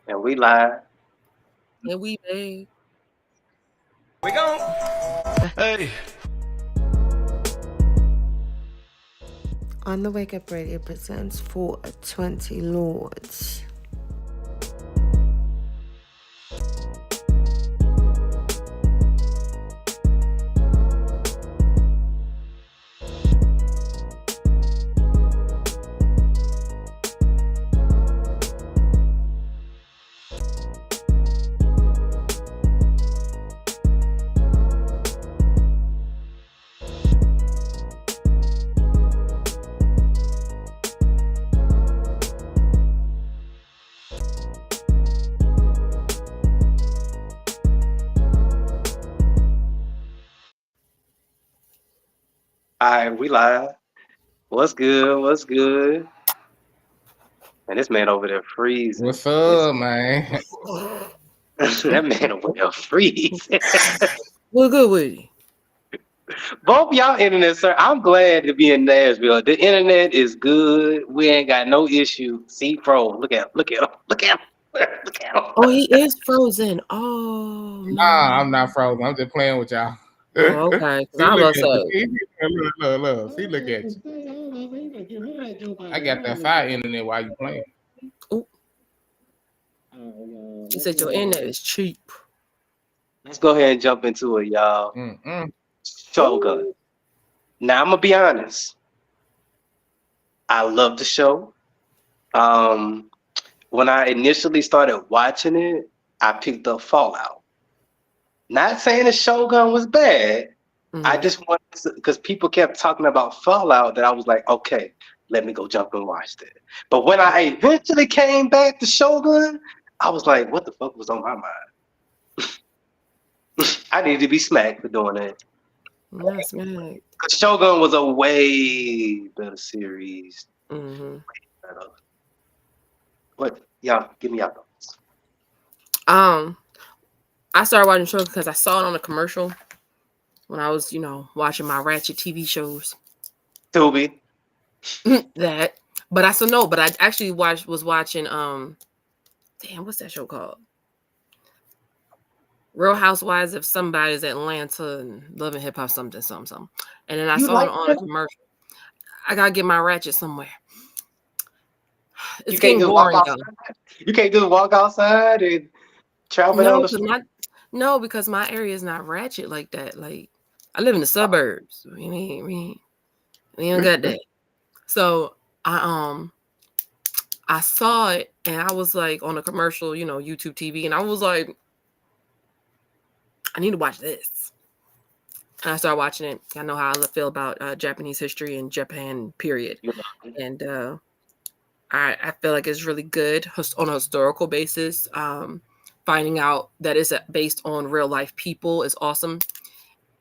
And we live. And we made. We gone. Hey. On the Wake Up Radio presents 420 Lordz. All right, we live. What's good? What's good? And this man over there freezing. What's up, man? That man over there freezing. We're good with it. Both y'all internet, sir. I'm glad to be in Nashville. The internet is good. We ain't got no issue. See, bro, look at him. Look at him. Look at him. Look at him. Oh, he is frozen. Oh, no. Nah, I'm not frozen. I'm just playing with y'all. Oh, okay. See, I look was at like, you. Look. See, look at you. I got that fire internet while you playing. you said your internet is cheap. Let's go ahead and jump into it, y'all. Shogun. Now, I'm going to be honest. I love the show. When I initially started watching it, I picked up Fallout. Not saying the Shogun was bad. Mhm. I just wanted to, because people kept talking about Fallout, that I was like, okay, let me go jump and watch that. But when I eventually came back to Shogun, I was like, what the fuck was on my mind? I needed to be smacked for doing that. That's right. Shogun was a way better series. Mm-hmm. What? Y'all, give me your thoughts. I started watching the show because I saw it on a commercial when I was, watching my Ratchet TV shows. Tubi. That, but I still know. But I actually was watching. Damn, what's that show called? Real Housewives of Somebody's Atlanta and Love and Hip Hop something. And then I saw it on a commercial. I gotta get my Ratchet somewhere. It's getting boring though. You can't do the walk outside and travel down the street. No, because my area is not ratchet like that. Like, I live in the suburbs. We don't got that. So I saw it and I was like on a commercial, YouTube TV, and I was like, I need to watch this. And I started watching it. I know how I feel about Japanese history and Japan, period. And I feel like it's really good on a historical basis. Finding out that it's based on real life people is awesome.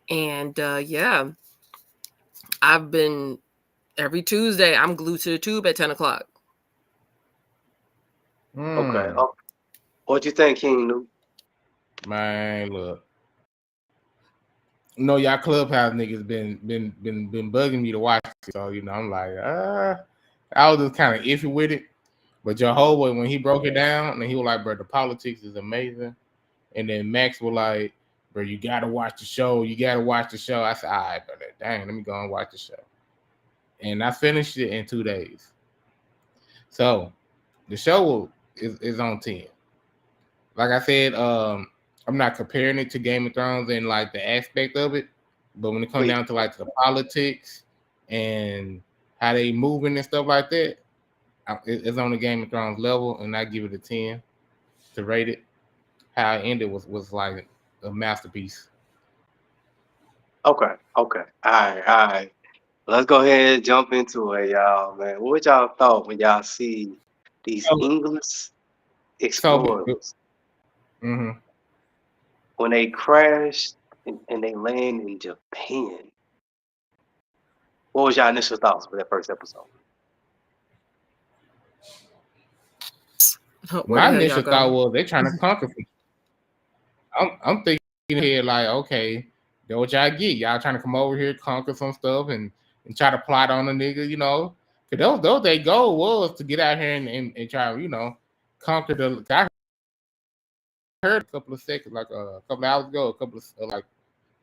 And yeah, I've been every Tuesday, I'm glued to the tube at 10 o'clock. Okay. What you think, King New? Man, look. Y'all Clubhouse niggas been bugging me to watch it. So, I'm like, I was just kind of iffy with it. But Jehovah, when he broke it down, and he was like, bro, the politics is amazing. And then Max was like, bro, you got to watch the show. I said, all right, brother, dang, let me go and watch the show. And I finished it in 2 days. So the show is on 10. Like I said, I'm not comparing it to Game of Thrones and like the aspect of it. But when it comes down to like the politics and how they moving and stuff like that, it's on the Game of Thrones level, and I give it a 10 to rate it. How it ended was like a masterpiece. Okay. All right. Let's go ahead and jump into it, y'all, man. What y'all thought when y'all see these English explorers when they crash and they land in Japan? What was y'all initial thoughts for that first episode? My initial thought was they're trying to conquer people. I'm thinking here like, okay, that's what y'all get. Y'all trying to come over here, conquer some stuff, and try to plot on a nigga, Because those their goal was to get out here and try, conquer the. I heard a couple of seconds, like a couple of hours ago, a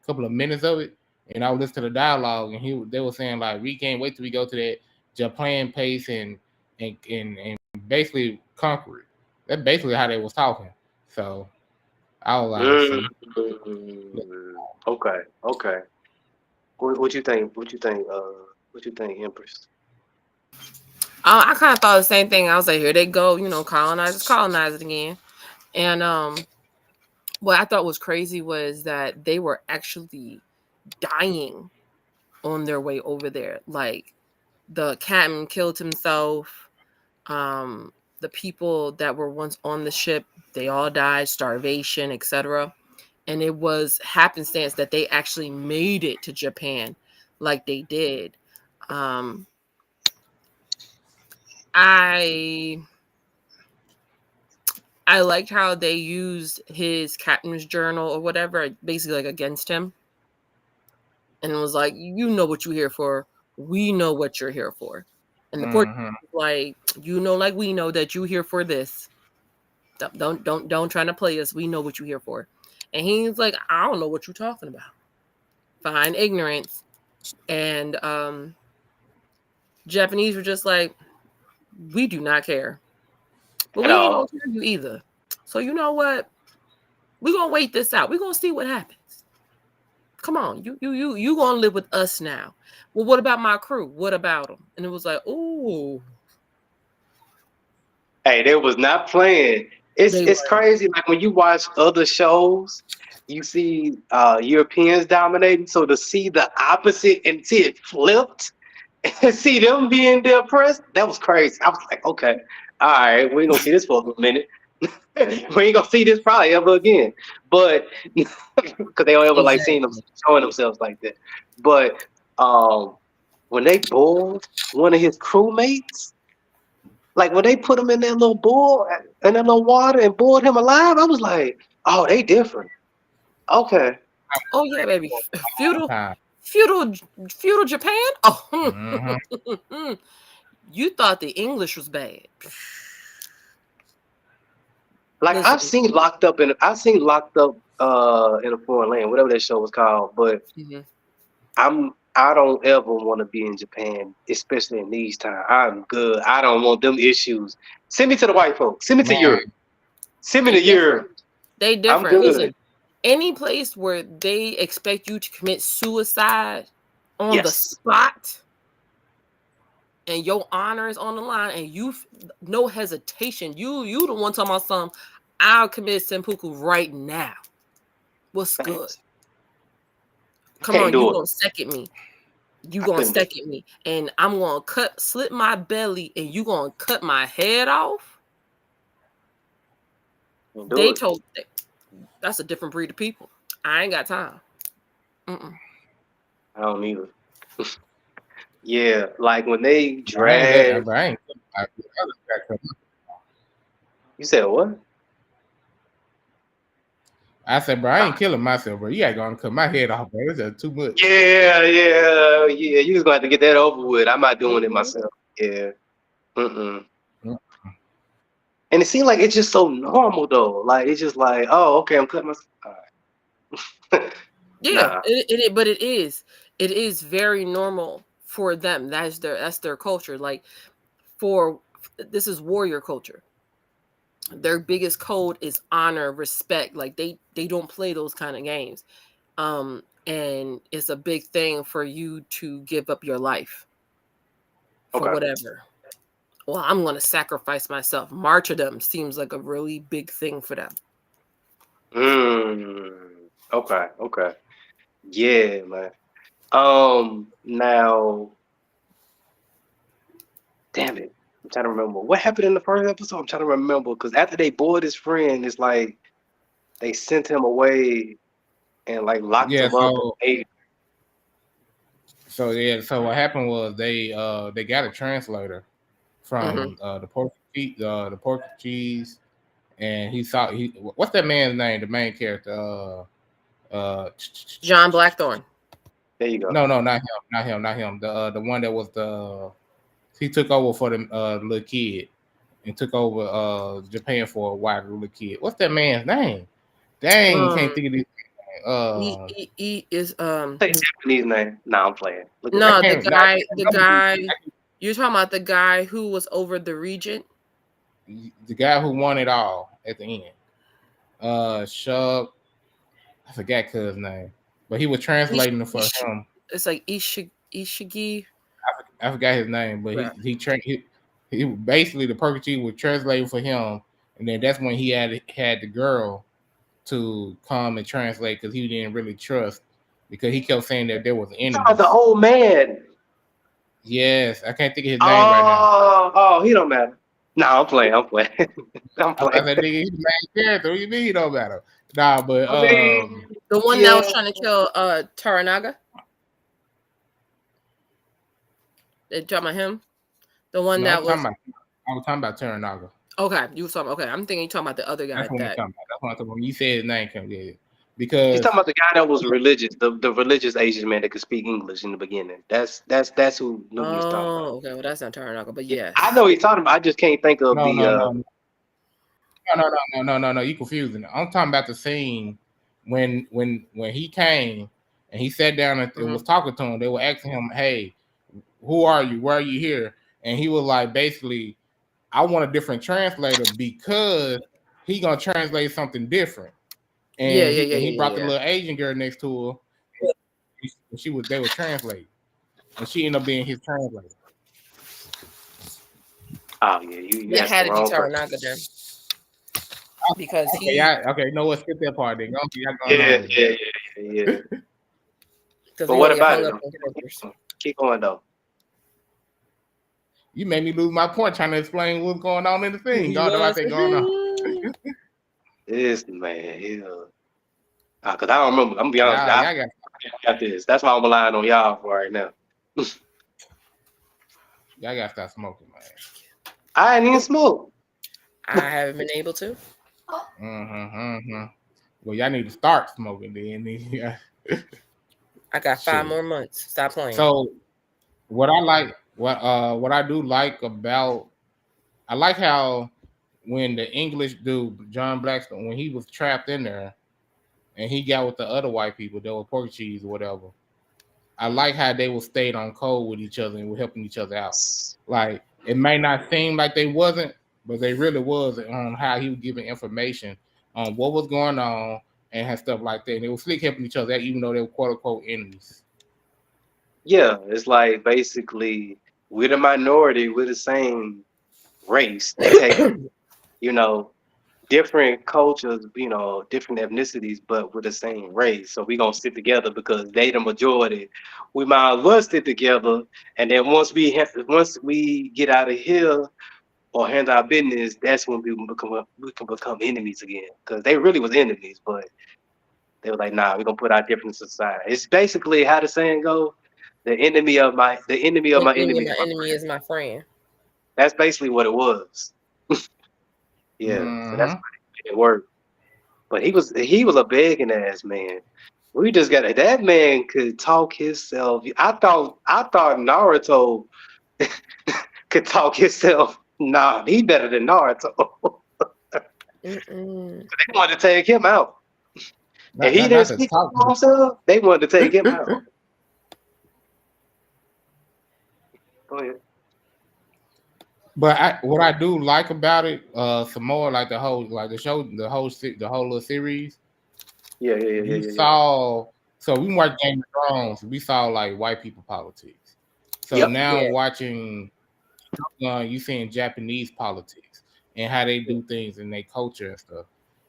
couple of minutes of it, and I was listening to the dialogue, and they were saying like, we can't wait till we go to that Japan pace and basically conquer it. That's basically how they was talking. So I was like, see. Okay. What you think? What you think? What you think, Empress? I kind of thought the same thing. I was like, here they go, colonize it again. And what I thought was crazy was that they were actually dying on their way over there. Like the captain killed himself. The people that were once on the ship, they all died, starvation, etc. And it was happenstance that they actually made it to Japan like they did. I liked how they used his captain's journal or whatever, basically like against him. And it was like, you know what you're here for. We know what you're here for. And the Portuguese was like, like we know that you're here for this. Don't try to play us. We know what you're here for. And he's like, I don't know what you're talking about. Fine ignorance. And Japanese were just like, we do not care. But we ain't gonna tell you either. So you know what? We're gonna wait this out. We're gonna see what happens. Come on, you gonna live with us now. Well, what about my crew? What about them? And it was like, ooh. Hey, they was not playing. It's crazy. Like when you watch other shows, you see Europeans dominating. So to see the opposite and see it flipped and see them being the oppressed, that was crazy. I was like, okay, all right, we ain't gonna see this for a minute. We ain't gonna see this probably ever again. But because they don't ever like seeing them showing themselves like that. But when they boiled one of his crewmates, like when they put him in that little bowl in that little water and boiled him alive, I was like, oh, they different. Okay. Oh yeah, baby. Feudal Japan? Oh. You thought the English was bad. Like I've seen Locked Up in a Foreign Land, whatever that show was called, but I don't ever want to be in Japan, especially in these times. I'm good. I don't want them issues. Send me to the white folks. Send me to Europe. Send me to Europe. They different. Listen, any place where they expect you to commit suicide on the spot and your honor is on the line and you no hesitation. You the one talking about something, I'll commit seppuku right now. What's good? Come on, you gonna second me. You gonna second me. And I'm gonna slit my belly and you gonna cut my head off. That's a different breed of people. I ain't got time. I don't either. Yeah, like when they drag. You said what? I said, bro, I ain't killing myself, bro. You ain't gonna cut my head off, bro. It's just too much. Yeah. You just gonna have to get that over with. I'm not doing it myself. Yeah. And it seems like it's just so normal though. Like it's just like, oh, okay, I'm cutting myself. All right. Yeah, but it is very normal for them. That's their culture. Like this is warrior culture. Their biggest code is honor, respect. Like they don't play those kind of games. And it's a big thing for you to give up your life for whatever. Well, I'm going to sacrifice myself. Martyrdom seems like a really big thing for them. Okay. Yeah, man. Now, damn it. I'm trying to remember. What happened in the first episode? I'm trying to remember. Because after they bored his friend, it's like they sent him away and like locked him up. So what happened was they got a translator from the Portuguese, and what's that man's name? The main character, John Blackthorne. There you go. No, not him. The one that was he took over for the little kid and took over Japan for a while. Little kid. What's that man's name? Dang, can't think of this. Is Say Japanese name. Nah, I'm playing. Look at no, that. the guy you're talking about, the guy who was over the regent. The guy who won it all at the end. Shug. I forgot cuz name, but he was translating it for him. It's like Ishigi. I forgot his name, but he basically the Perky Chief was translating for him, and then that's when he had the girl to come and translate because he didn't really trust, because he kept saying that there was enemies. The old man. Yes, I can't think of his name right now. Oh, he don't matter. Nah, I'm playing. I'm playing. I said, nigga, he's the main character. What you mean he don't matter? Nah, but the one that was trying to kill Toranaga. They talking about him? The one that was. I was talking about Toranaga. Okay, you were talking. Okay, I'm thinking you're talking about the other guy. That's what I'm talking about. That's what I'm talking about. When you said his name, because he's talking about the guy that was religious, the religious Asian man that could speak English in the beginning. That's who Newton was talking about. Oh, okay. Well, that's not Toranaga, but yes. I know he's talking about. I just can't think of No. You confusing it. I'm talking about the scene when he came and he sat down and was talking to him. They were asking him, "Hey, who are you? Why are you here?" And he was like, basically, I want a different translator because he gonna translate something different. And he brought the little Asian girl next to her. They were translating, and she ended up being his translator. Oh yeah, you had to be Toranaga then, because you know what? Skip that part then. Yeah. But what about it? Keep going though. You made me lose my point trying to explain what's going on in the thing. Y'all know what I think going on. This man, because I don't remember. I'm gonna be honest. I got this. That's why I'm relying on y'all for right now. Y'all gotta stop smoking, man. I ain't even smoke. I haven't been able to. Well, y'all need to start smoking then. I got 5 more months. Stop playing. So, what I do like about, I like how when the English dude, John Blackstone, when he was trapped in there and he got with the other white people that were Portuguese or whatever, I like how they would stayed on code with each other and were helping each other out. Like, it may not seem like they wasn't, but they really was on how he was giving information on what was going on and had stuff like that. And they were slick helping each other out, even though they were quote unquote enemies. Yeah, it's like basically we're the minority, we're the same race. They take, different cultures, different ethnicities, but we're the same race. So we're gonna sit together because they the majority. We might as well sit together, and then once we get out of here or handle our business, that's when we can become enemies again. Because they really was enemies, but they were like, nah, we're gonna put our differences aside. It's basically how the saying go. The enemy of my enemy is my friend. That's basically what it was. Yeah, so that's it worked. But he was a begging ass man. We just got that man could talk himself. I thought Naruto could talk himself. Nah, he better than Naruto. They wanted to take him out. And he didn't speak for himself. They wanted to take him out. Go ahead. But what I do like about it, some more like the whole little series. Yeah. Saw. So we watched Game of Thrones. We saw like white people politics. So watching, you seeing Japanese politics and how they do things and their culture and stuff.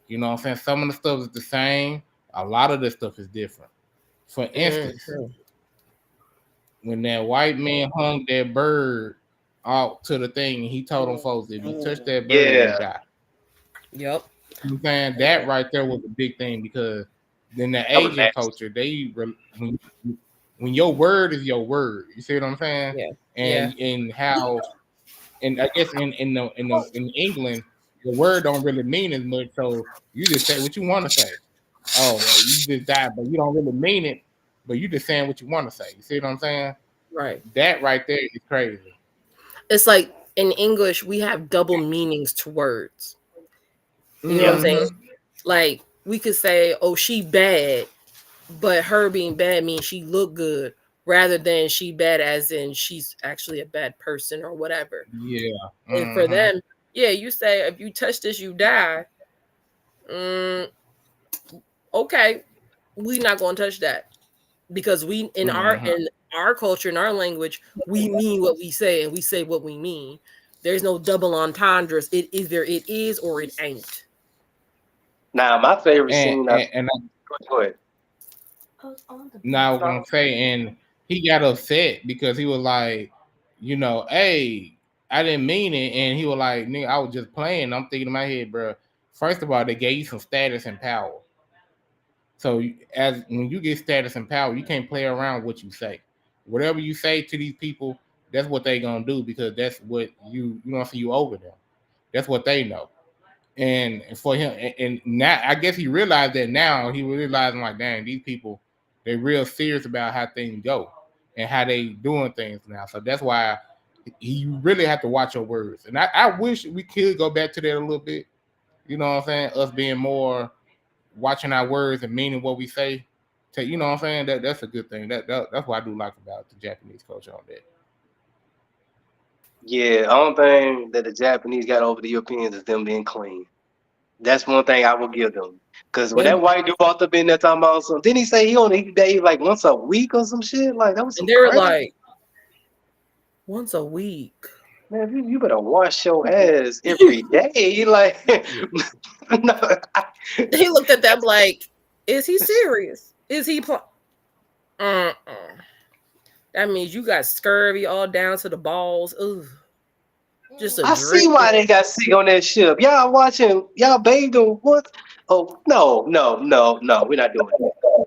You know what I'm saying? Some of the stuff is the same. A lot of the stuff is different. For instance, when that white man hung that bird out to the thing, and he told them folks, if you touch that bird, you die. Yep. You know what I'm saying? That right there was a big thing, because in the Asian culture, when your word is your word, you see what I'm saying? Yeah. And how, and I guess in England, the word don't really mean as much, so you just say what you want to say. Oh, well, you just died, but you don't really mean it, but you just saying what you want to say. You see what I'm saying? Right. That right there is crazy. It's like in English, we have double meanings to words. You know what I'm saying? Like we could say, oh, she bad, but her being bad means she look good, rather than she bad as in she's actually a bad person or whatever. Yeah. And for them, yeah, you say if you touch this, you die. Okay, we not gonna touch that because we in our culture, in our language, we mean what we say and we say what we mean. There's no double entendres. It either it is or it ain't. Now, my favorite scene. Go ahead. Now I was gonna say, and he got upset because he was like, you know, hey, I didn't mean it, and he was like, nigga, I was just playing. I'm thinking in my head, bro. First of all, they gave you some status and power. So as when you get status and power, you can't play around with what you say. Whatever you say to these people, that's what they gonna do because that's what you know. So you over them. That's what they know. And for him, and now I guess he realized that now he realizing like, dang, these people, they're real serious about how things go and how they doing things now. So that's why you really have to watch your words. And I wish we could go back to that a little bit. You know what I'm saying? Us being more watching our words and meaning what we say. You know what I'm saying? That's a good thing. That's what I do like about the Japanese culture on that. Yeah, the only thing that the Japanese got over the Europeans is them being clean. That's one thing I will give them. Because when that white dude walked up in there talking about something, didn't he say he only bathe like once a week or some shit? Like, that was some And they're crazy. like, once a week. Man, you better wash your ass every day. Like, no, He looked at them like, is he serious? Is he That means you got scurvy all down to the balls. Ugh. Just I see why they got sick on that ship. Y'all watching, y'all bathed them what? Oh, no, we're not doing that.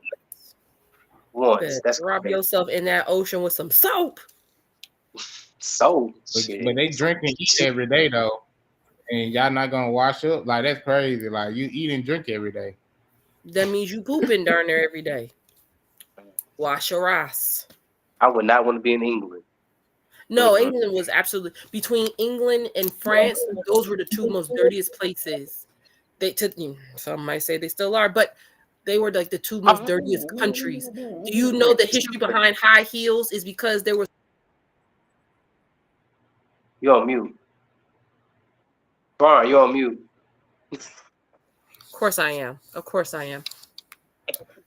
Once. That's rub yourself in that ocean with some soap. Soap. But they drink and eat every day though. And y'all not gonna wash up? Like, that's crazy. Like, you eat and drink every day. That means you pooping down there every day. Wash your ass. I would not want to be in England. No, England was absolutely between England and France. Those were the two most dirtiest places. They took. Some might say they still are, but they were like the two most dirtiest countries. Do you know the history behind high heels is because there was. You're on mute. Bar, you're on mute. Of course I am. Of course I am.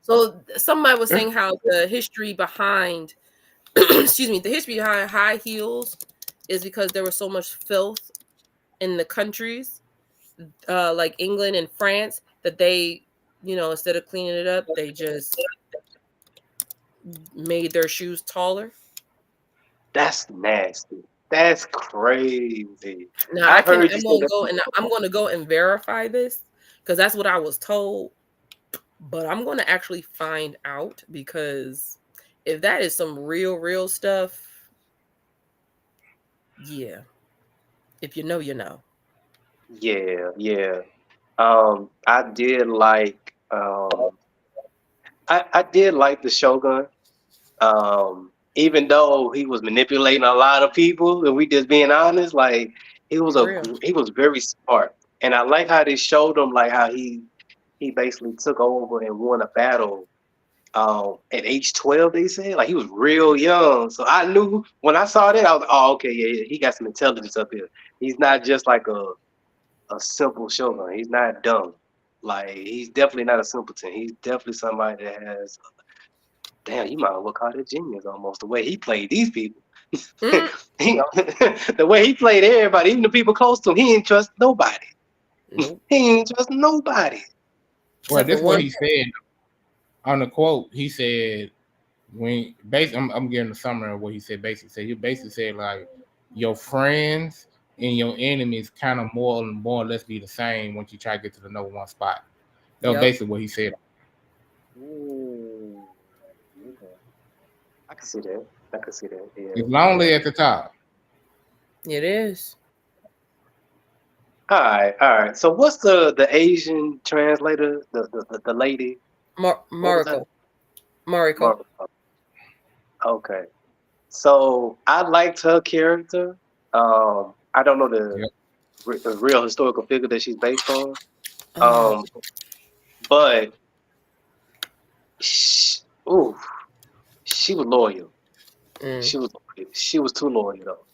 So somebody was saying how the history behind. Excuse me, the history behind high heels is because there was so much filth in the countries like England and France that they, instead of cleaning it up, they just made their shoes taller. That's nasty. That's crazy. Now I'm going to go and verify this because that's what I was told, but I'm going to actually find out because if that is some real stuff, yeah. If you know, you know. Yeah. I did like I did like the Shogun. Even though he was manipulating a lot of people, and we just being honest, like he was very smart. And I like how they showed him like how he basically took over and won a battle at age 12, they said. Like, he was real young. So I knew when I saw that, I was, oh, okay, yeah, he got some intelligence up here. He's not just like a simple shogun. He's not dumb. Like, he's definitely not a simpleton. He's definitely somebody that has, damn, you might as well call it genius almost, the way he played these people. The way he played everybody, even the people close to him, he didn't trust nobody. Nope. He didn't trust nobody. Well, this is what he said. On the quote, he said, "When I'm getting a summary of what he said. He basically said like, your friends and your enemies kind of more or less be the same once you try to get to the number one spot." That was basically what he said. Ooh, okay. I can see that. Yeah. It's lonely at the top. It is. All right. So what's the Asian translator? The lady. Mariko. Okay. So I liked her character. I don't know the real historical figure that she's based on. but ooh, she was loyal. She was too loyal though.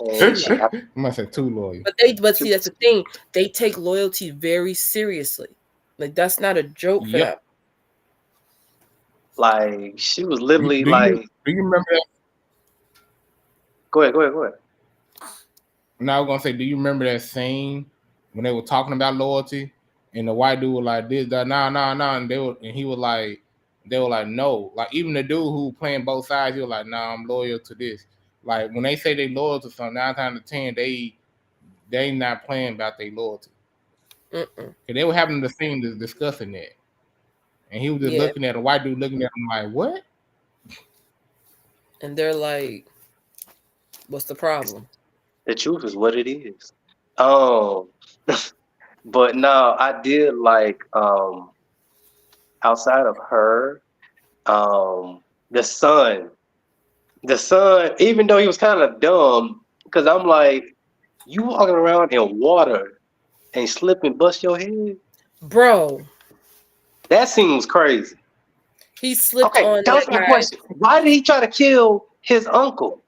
And she, I must say too loyal. But see, that's the thing. They take loyalty very seriously. Like that's not a joke for them. like she was literally Do you remember that? Go ahead. Now I was gonna say, do you remember that scene when they were talking about loyalty, and the white dude was like this, that, nah, and he was like, they were like, no, like even the dude who playing both sides, he was like, nah, I'm loyal to this. Like when they say they loyal to something, 9 times out of 10, they not playing about their loyalty. They were having the scene discussing that, and he was just looking at a white dude looking at him like, what? And they're like, what's the problem? The truth is what it is. But no, I did like outside of her, the son, even though he was kind of dumb, because I'm like, you walking around in water and slip and bust your head, bro. That seems crazy. He slipped on. That was my question. Why did he try to kill his uncle?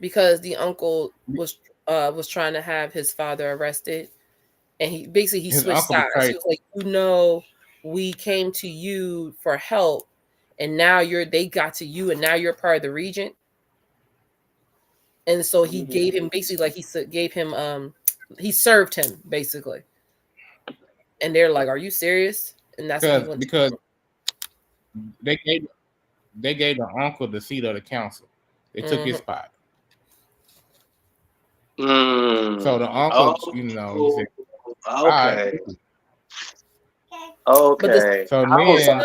Because the uncle was trying to have his father arrested, and he switched sides. He was like, we came to you for help, and now they got to you, and now you're part of the regent. And so he gave him he served him basically. And they're like, "Are you serious?" And that's because they gave the uncle the seat of the council. They took his spot. So the uncle, he said, okay. Okay. So then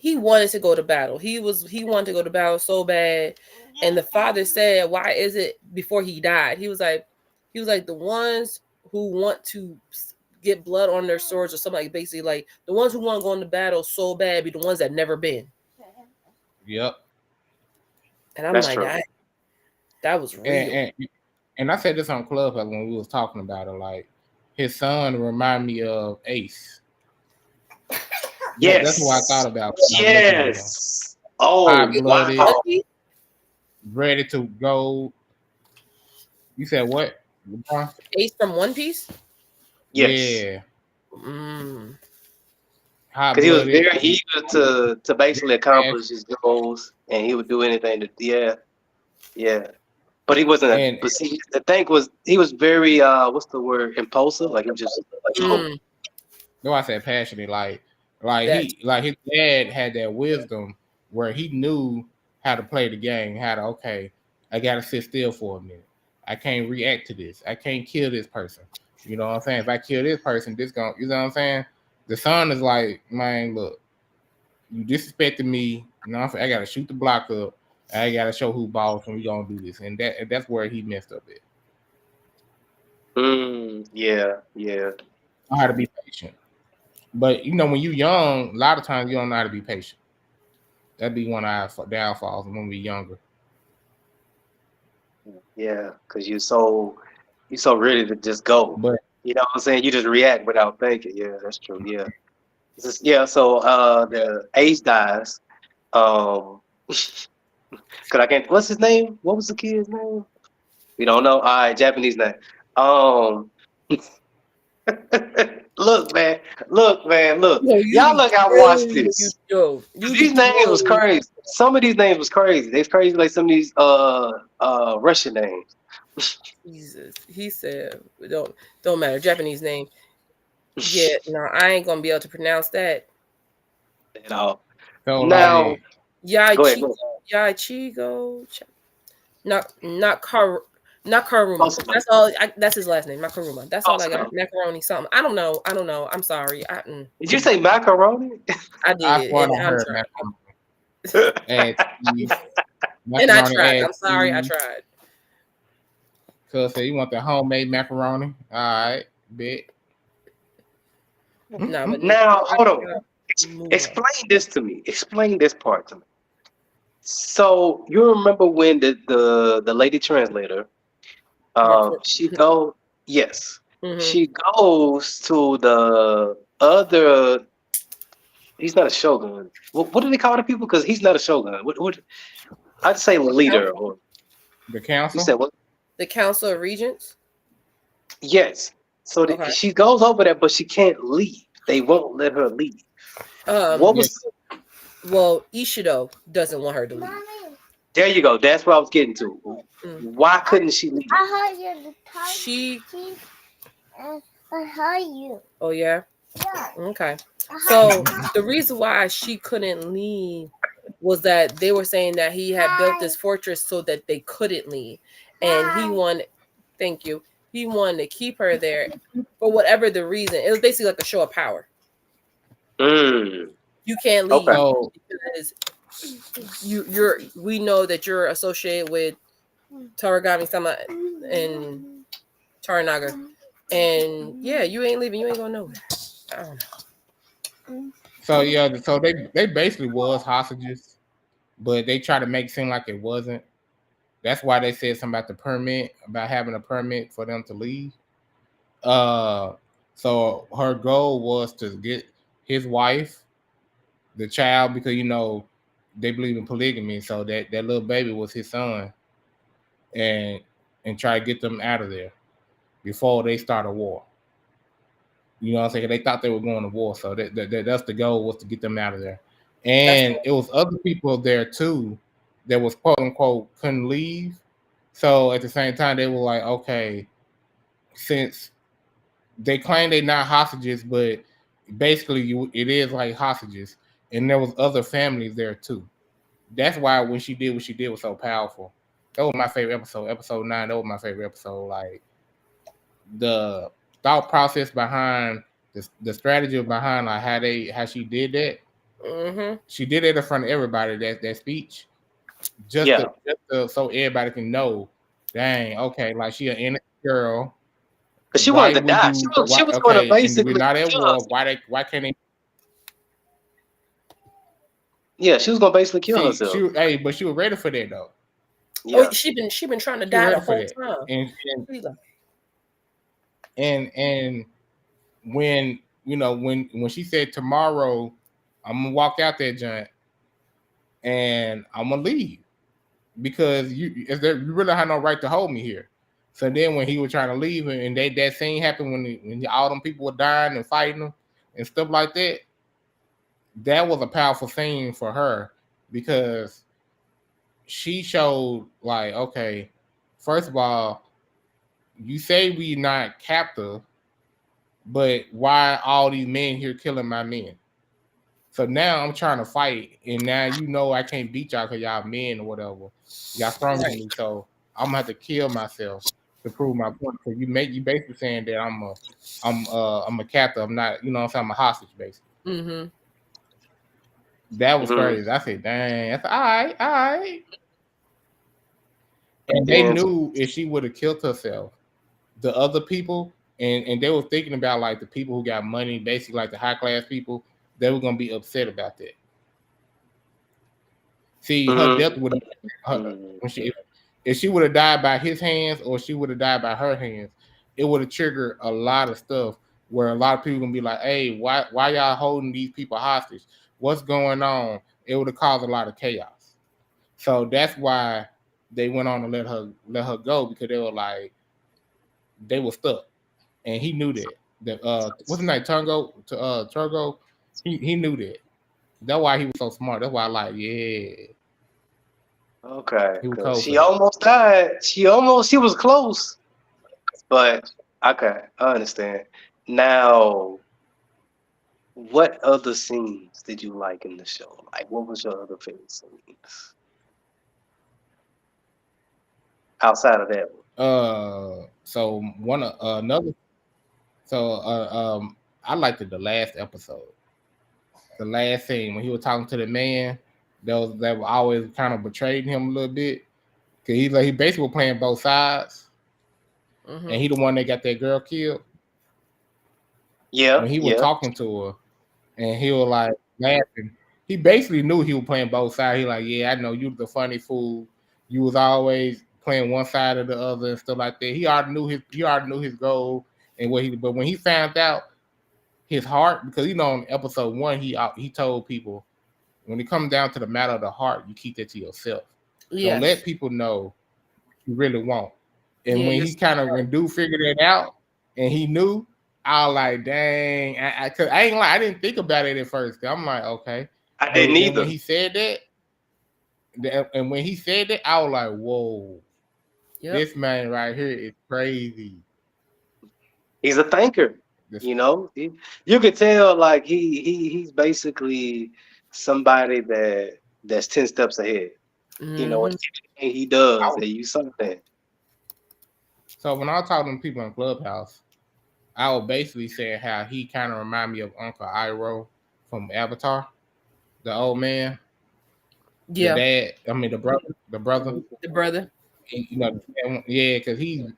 he wanted to go to battle. He wanted to go to battle so bad. And the father said, "Why is it?" Before he died, he was like, the ones who want to get blood on their swords or something, like basically like the ones who want to go into battle so bad be the ones that never been. Yep. And I'm like, that was real. And I said this on Clubhouse when we was talking about it. Like his son remind me of Ace. Yes, that's what I thought about. Yes. Hot-blooded, wow. Ready to go. You said what? Ace from One Piece? Yes. Yeah. Because he was very eager to basically accomplish his goals, and he would do anything to But he wasn't. But see, the thing was, he was very what's the word? Impulsive. Like he just No, I said passionate. Like his dad had that wisdom where he knew how to play the game. How to I gotta sit still for a minute. I can't react to this. I can't kill this person. You know what I'm saying? If I kill this person, you know what I'm saying? The son is like, man, look, you disrespected me. You know what I'm saying? I gotta shoot the block up. I gotta show who boss, and we gonna do this. And that's where he messed up at. Yeah. I had to be patient. But when you're young, a lot of times you don't know how to be patient. That'd be one of our downfalls when we're younger. Yeah, because you're so ready to just go. But you know what I'm saying? You just react without thinking. Yeah, that's true. Yeah. So the Ace dies. Cause I can't. What's his name? What was the kid's name? We don't know. All right, Japanese name. Look, man. Look. Y'all look. I watched this. These names was crazy. Some of these names was crazy. They're crazy like some of these Russian names. Jesus, he said, "Don't matter. Japanese name." Yeah, no, I ain't gonna be able to pronounce that at all. So now, Yaichigo, not Karuma. That's all. That's his last name, not Karuma. That's all I got. Macaroni something. I don't know. I'm sorry. Did you say macaroni? I did. I heard macaroni. And I tried. I'm sorry. I tried. So you want the homemade macaroni? All right, bet. No, but now hold on. Explain this to me. Explain this part to me. So you remember when the lady translator, yes. She goes to the other. He's not a shogun. What do they call the people? Because he's not a shogun. What? I'd say leader. Or The you council. said what? The Council of Regents. Yes. So Okay. she goes over there, but she can't leave. They won't let her leave. What was? Well, Ishido doesn't want her to leave. There you go. That's what I was getting to. Why couldn't she leave? I heard you. She. I heard you. Oh yeah. Yeah. Okay. So the reason why she couldn't leave was that they were saying that he had built this fortress so that they couldn't leave, and he wanted. Thank you. He wanted to keep her there for whatever the reason. It was basically like a show of power. Mm. You can't leave Okay. because you're. We know that you're associated with Taragami Sama and Toranaga, and yeah, you ain't leaving. You ain't going nowhere. I don't know. So yeah, so they basically was hostages, but they try to make it seem like it wasn't. That's why they said something about the permit, about having a permit for them to leave. So her goal was to get his wife, the child, because they believe in polygamy, so that little baby was his son, and try to get them out of there before they start a war. You know what I'm saying? They thought they were going to war, so that's the goal, was to get them out of there. And it was other people there too that was quote unquote couldn't leave. So at the same time, they were like, okay, since they claim they're not hostages, but basically it is like hostages, and there was other families there too. That's why when she did what she did was so powerful. That was my favorite episode. Episode 9, that was my favorite episode. Like the thought process behind the strategy behind like how she did that. Mm-hmm. She did it in front of everybody, that speech, just to, so everybody can know, dang, okay, like she an innocent girl. But she wanted to die. She was going to basically. And we're not at war. Why can't they? Yeah, she was going to basically kill herself. But she was ready for that though. Yeah. Oh, she been trying to die the whole time. And when when she said tomorrow I'm gonna walk out that joint and I'm gonna leave because you really have no right to hold me here. So then when he was trying to leave and that scene happened when all them people were dying and fighting them and stuff like that, that was a powerful scene for her because she showed like, okay, first of all, you say we not captive, but why all these men here killing my men? So now I'm trying to fight, and now I can't beat y'all because y'all men or whatever. Y'all stronger than me, so I'm gonna have to kill myself to prove my point. Because you basically saying that I'm a captive. I'm not, I'm a hostage basically. Mm-hmm. That was crazy. I said, dang, that's all right. And they knew if she would have killed herself, the other people, and they were thinking about like the people who got money, basically like the high class people, they were gonna be upset about that. See, her death would have, if she would have died by his hands or she would have died by her hands, it would have triggered a lot of stuff where a lot of people gonna be like, hey, why y'all holding these people hostage? What's going on? It would have caused a lot of chaos. So that's why they went on to let her go, because they were like, they were stuck. And he knew that. What's his name? Turgo? He knew that. That's why he was so smart. That's why I like, yeah. Okay. She almost died. She was close. But okay, I understand. Now, what other scenes did you like in the show? Like, what was your other favorite scenes? Outside of that one. I liked the last episode. The last scene when he was talking to the man that was always kind of betrayed him a little bit. Cause he basically was playing both sides. Mm-hmm. And he the one that got that girl killed. Yeah. When he was talking to her and he was like laughing, he basically knew he was playing both sides. He like, yeah, I know you the funny fool. You was always playing one side or the other and stuff like that. He already knew his goal. And but when he found out his heart, because in episode 1 he told people, when it comes down to the matter of the heart, you keep that to yourself. Don't let people know what you really want. And when he kind of when dude figured it out and he knew, I was like, dang, cause I ain't like I didn't think about it at first. I'm like, okay. I didn't either. When he said that, I was like, whoa, this man right here is crazy. He's a thinker. You could tell like he's basically somebody that's 10 steps ahead. Anything he does, they use something. So when I was talking to people in Clubhouse, I was basically saying how he kind of remind me of Uncle Iroh from Avatar, the old man. Yeah. The dad. I mean the brother. The brother. Because he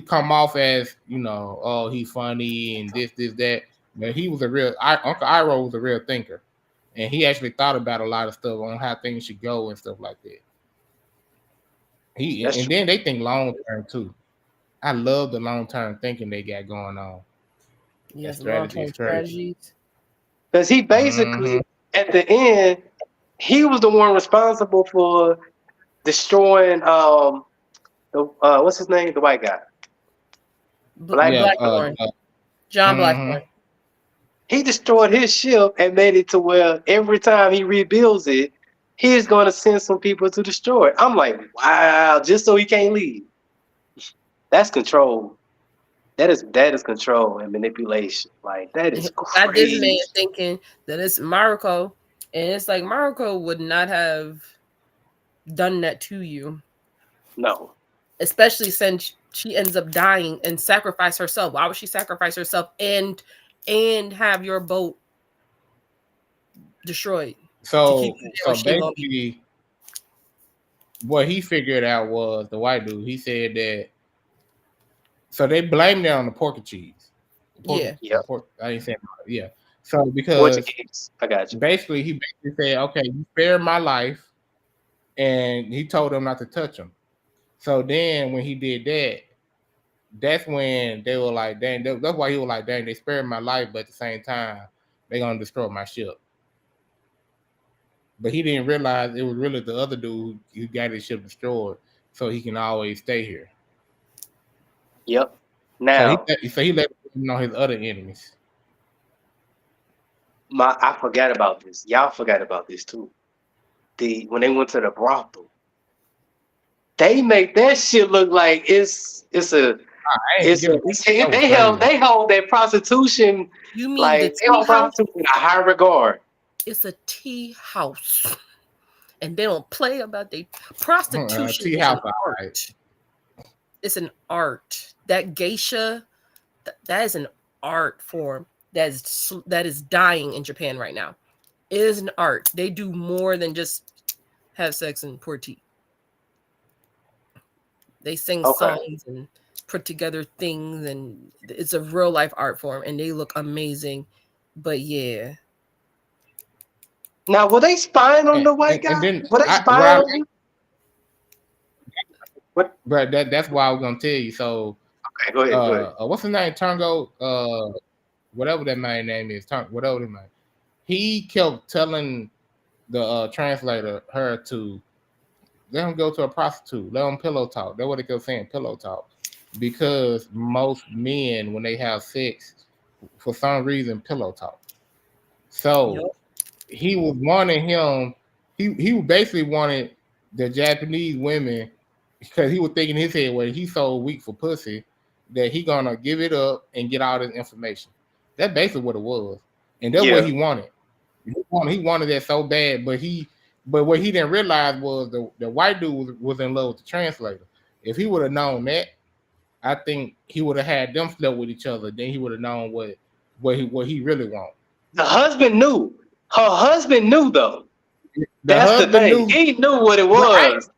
come off as he's funny and this that, but he was Uncle Iroh was a real thinker, and he actually thought about a lot of stuff on how things should go and stuff like that. Then they think long term too. I love the long term thinking they got going on. Yes, strategies. Because he basically at the end, he was the one responsible for destroying what's his name, the white guy. Blackthorn. John Blackthorn. He destroyed his ship and made it to where every time he rebuilds it, he's going to send some people to destroy it. I'm like, wow, just so he can't leave. That's control. That is control and manipulation. Like, that is crazy. Got this man thinking that it's Mariko, and it's like Mariko would not have done that to you. No. Especially since she ends up dying and sacrifice herself. Why would she sacrifice herself and have your boat destroyed? So basically, what he figured out was the white dude. He said that. So they blamed it on the pork and cheese. I ain't saying yeah. So because I got you. Basically, he said, "Okay, you spared my life," and he told them not to touch him. So then, when he did that, that's when they were like, "Dang!" That's why he was like, "Dang!" They spared my life, but at the same time, they're gonna destroy my ship. But he didn't realize it was really the other dude who got his ship destroyed, so he can always stay here. Yep. Now, so he let him know his other enemies. I forgot about this. Y'all forgot about this too. When they went to the brothel, they make that shit look like they hold that prostitution. You mean like they hold prostitution in a high regard. It's a tea house, and they don't play about the prostitution. Tea house, it's an art. That geisha, that is an art form that is dying in Japan right now. It is an art. They do more than just have sex and pour tea. They sing songs and put together things, and it's a real life art form, and they look amazing. But yeah. Now, were they spying on the white guy? Were they spying on him? What? But that's why I was gonna tell you. So, okay, go ahead. What's his name? Tango. Whatever that man's name is. Whatever that man. He kept telling the translator her to let him go to a prostitute. Let him pillow talk. That's what they kept saying. Pillow talk. Because most men, when they have sex, for some reason, pillow talk. So he was wanting him. He basically wanted the Japanese women. Because he was thinking in his head, well, he's so weak for pussy that he gonna give it up and get all this information. That's basically what it was, and that's what he wanted. He wanted that so bad, but what he didn't realize was the white dude was in love with the translator. If he would have known that, I think he would have had them slept with each other. Then he would have known what he really wanted. The husband knew. Her husband knew though. That's the thing. He knew what it was.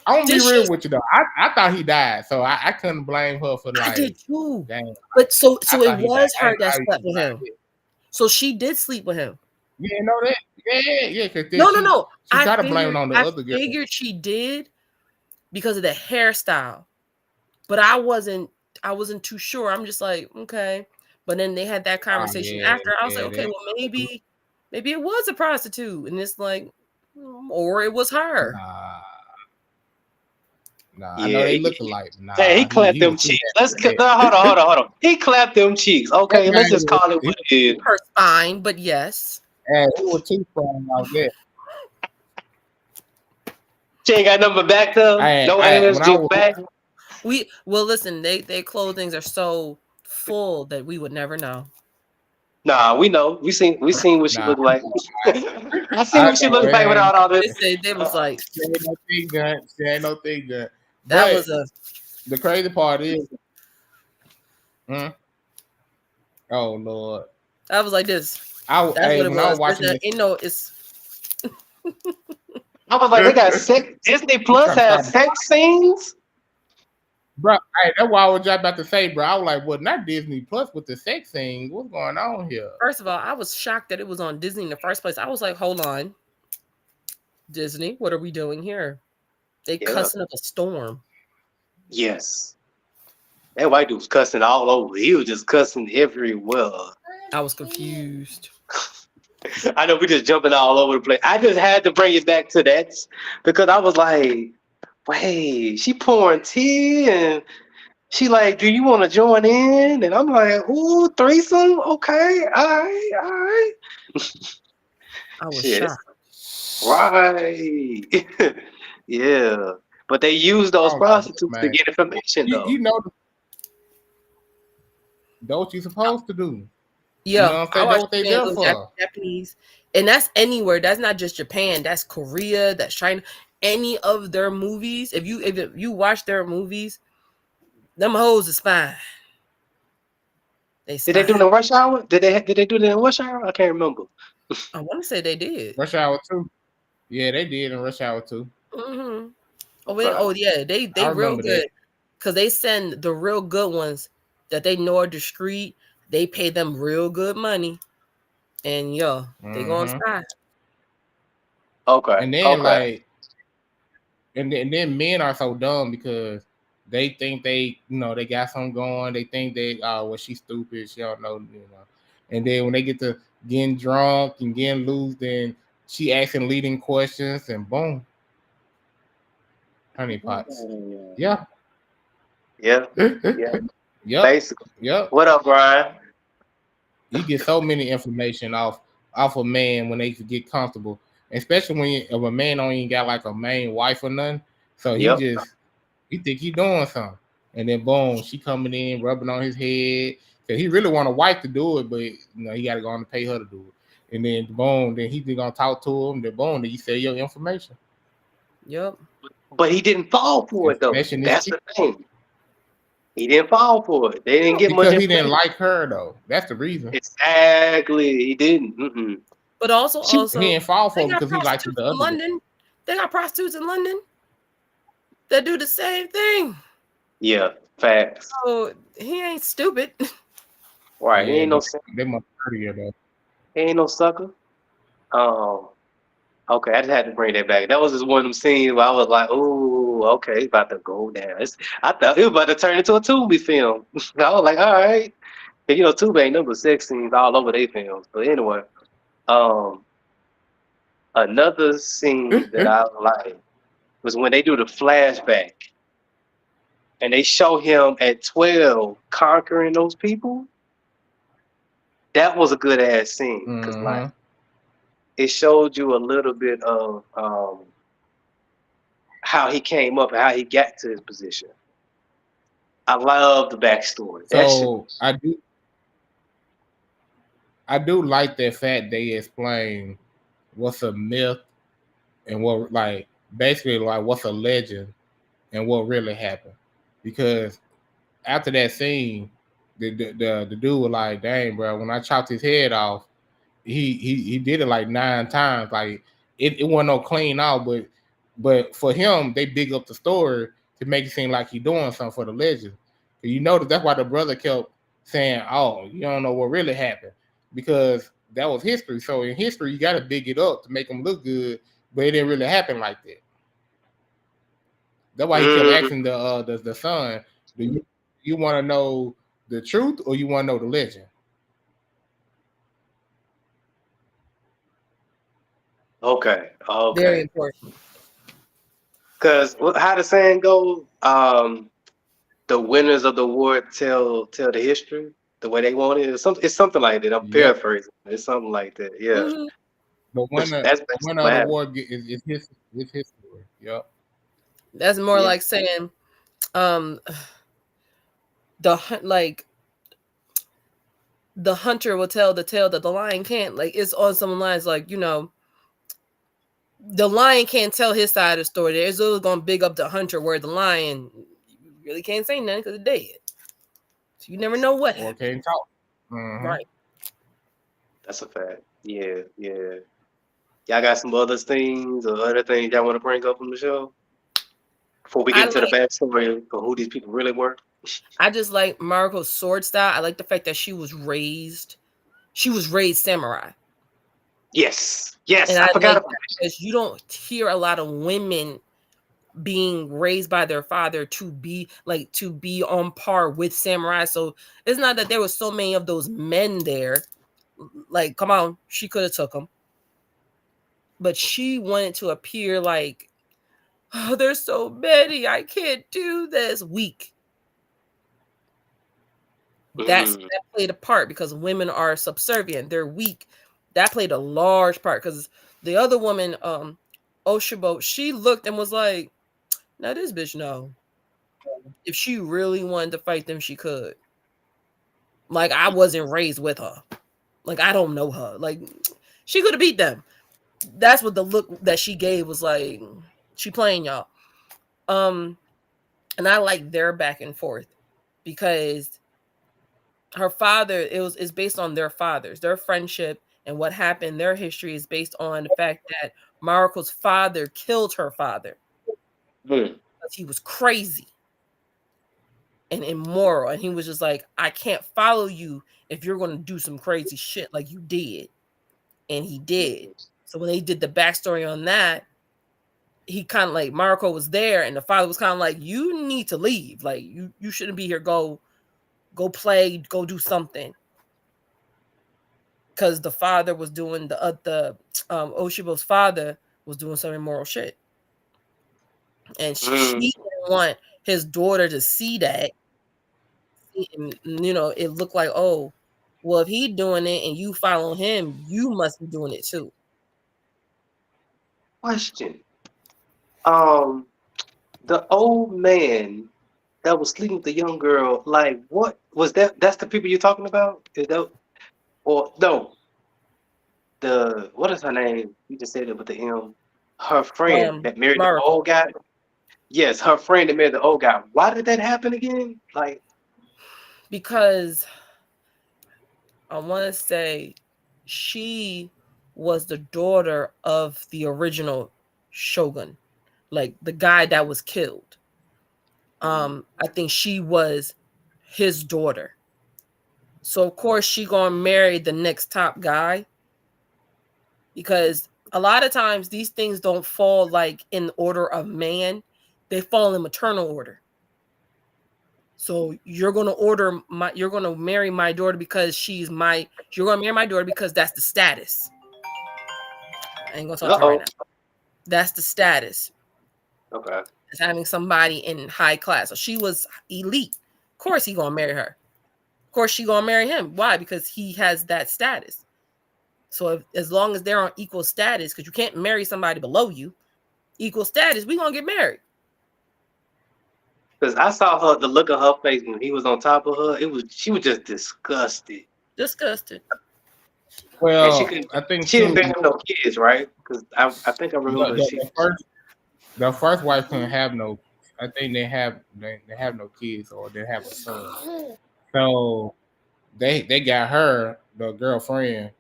I'm gonna be real with you though. I thought he died, so I couldn't blame her for like. I did too. Dang, but so it was her that slept with him. So she did sleep with him. Yeah, know that. Yeah. No. She tried to blame it on the other girl. I figured she did because of the hairstyle, but I wasn't wasn't too sure. I'm just like, okay. But then they had that conversation after. I was like, okay, well, maybe it was a prostitute, and it's like, or it was her. Nah, I know they look alike. Nah, hey, he clapped them cheeks. Hold on. He clapped them cheeks. Okay, let's just call it what it is. Her spine, but yes. And he was too strong out there. She ain't got nothing back though. No ass, just back. Listen, they clothings are so full that we would never know. Nah, we know. We seen what she looked like. I seen what she looked like without all this. They was like, she ain't no thing gun. She ain't no thing gun. That was the crazy part is, oh Lord, I was like this. That's what it was. I was watching this, it's. I was like, they got sex. Disney Plus has sex scenes. Bro, hey, that's what I was just about to say, bro. I was like, well, not Disney Plus with the sex scenes. What's going on here? First of all, I was shocked that it was on Disney in the first place. I was like, hold on. Disney, what are we doing here? They cussing up a storm. Yes. That white dude was cussing all over. He was just cussing everywhere. I was confused. I know we just jumping all over the place. I just had to bring it back to that because I was like, wait, she pouring tea and she like, do you want to join in? And I'm like, ooh, threesome? Okay, all right. I was shocked. Right. Yeah. But they use those prostitutes to get information, though. You know, that's what you're supposed to do. Yeah, you know that's what they there for. Japanese, and that's anywhere. That's not just Japan. That's Korea. That's China. Any of their movies, if you watch their movies, them hoes is fine. Did they do it in Rush Hour? Did they do it in Rush Hour? I can't remember. I want to say they did. Rush Hour 2. Yeah, they did in Rush Hour 2. Mm-hmm. Oh yeah, they real good because they send the real good ones that they know are discreet. They pay them real good money, and they go on spy. Okay. And then and then men are so dumb because they think they got something going. They think she's stupid. She don't know, And then when they get to getting drunk and getting loose, then she asking leading questions, and boom, honey pots. Yeah. Yep. Basically. Yep. What up, Brian? You get so many information off a man when they get comfortable, especially when if a man don't even got like a main wife or nothing. So he think he doing something, and then boom, she coming in rubbing on his head. Cause he really want a wife to do it, but he got to go on and pay her to do it. And then boom, then he's gonna talk to him. Then boom, then you say your information. Yep. But he didn't fall for it though. That's the thing. He didn't fall for it. They didn't get much. Because he didn't like her though. That's the reason. Exactly. He didn't. Mm-mm. But also he didn't fall for it because he liked the other. London. They got prostitutes in London that do the same thing. Yeah, facts. So he ain't stupid. Right. Yeah, he ain't no. They must prettier though. He ain't no sucker. Okay, I just had to bring that back. That was just one of them scenes where I was like, "Ooh, okay, it's about to go down." I thought it was about to turn into a Tubi film. I was like, "All right," and Tubi ain't number sex scenes all over their films. But anyway, another scene that I like was when they do the flashback, and they show him at 12 conquering those people. That was a good ass scene because like. It showed you a little bit of how he came up and how he got to his position. I love the backstory. So I do like that fact they explain what's a myth and what basically what's a legend and what really happened. Because after that scene, the dude was like, "Dang, bro, when I chopped his head off, he did it like 9 times. Like it wasn't no clean out, but for him, they big up the story to make it seem like he doing something for the legend. And that's why the brother kept saying, "Oh, you don't know what really happened," because that was history. So in history, you got to big it up to make them look good, but it didn't really happen like that. That's why he kept asking the son, "Do you want to know the truth or you want to know the legend? Okay. Very Okay. important. Because how the saying go? The winners of the war tell the history the way they want it. It's something like that. I'm Yep. paraphrasing. It's something like that. Yeah. Mhm. The winner, That's the basically winner what of the happened. war is his story. Yep. That's more Yeah. like saying, um, like the hunter will tell the tale that the lion can't. Like it's on some lines, like the lion can't tell his side of the story. There's always gonna big up the hunter, where the lion you really can't say nothing because it's dead. So you never know what Or happened. can't talk. Mm-hmm. Right. That's a fact. Yeah. Yeah. Y'all got some other things or other things y'all want to bring up on the show before we I get into the like. backstory of who these people really were? I just like Maruko's sword style. I like the fact that she was raised. She was raised samurai, Yes. Yes. and I I forgot like about that that. because you don't hear a lot of women being raised by their father to be on par with samurai. So it's not that there was so many of those men there. Like, come on, she could have took them, but she wanted to appear like, oh, there's so many, I can't do this. Weak. That played a part because women are subservient. They're weak. That played a large part because the other woman, Oshibo, she looked and was like, now this bitch know. If she really wanted to fight them, she could. Like, I wasn't raised with her. Like, I don't know her. Like, she could have beat them. That's what the look that she gave was like. She playing y'all. And I like their back and forth because her father, it's based on their fathers, their friendship and what happened. Their history is based on the fact that Maruko's father killed her father because he was crazy and immoral, and he was just like, I can't follow you if you're going to do some crazy shit like you did. And he did. So when they did the backstory on that, he kind of like, Maruko was there and the father was kind of like, you need to leave, like you shouldn't be here. Go play, go do something, because the father was doing the Oshibo's father was doing some immoral shit, and she didn't want his daughter to see that. And, it looked like, oh, well, if he doing it and you follow him, you must be doing it too. Question. The old man that was sleeping with the young girl, like, what was that? That's the people you're talking about? Is that, or no? What is her name? You just said it with the M. Her friend that married the Maruko, old guy. Yes, her friend that married the old guy. Why did that happen again? Like, because I want to say she was the daughter of the original Shogun, like the guy that was killed. I think she was his daughter. So of course she gonna marry the next top guy, because a lot of times these things don't fall like in order of man, they fall in maternal order. So you're gonna marry my daughter because you're gonna marry my daughter because that's the status. I ain't gonna talk to her right now. That's the status. okay. It's having somebody in high class. So she was elite. Of course he gonna marry her. Of course she gonna marry him. Why? Because he has that status. So as long as they're on equal status, because you can't marry somebody below you, equal status, we gonna get married. Because I saw the look of her face when he was on top of her. She was just disgusted, Disgusted. and she Well, could. I think She didn't too. have no kids, right? Because I think I remember The first wife couldn't have no. I think they have no kids, or they have a son. So they got her, the girlfriend,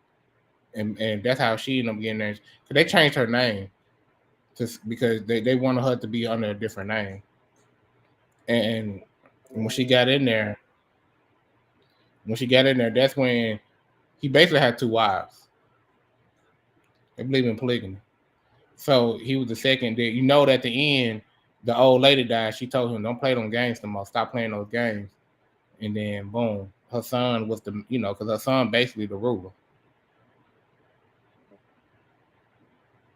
and that's how she ended up getting there. So they changed her name because they wanted her to be under a different name. And when she got in there, that's when he basically had two wives. They believe in polygamy. So he was the second. That at the end, the old lady died. She told him, "Don't play them games no more. Stop playing those games." and then boom, her son was the because her son basically the ruler.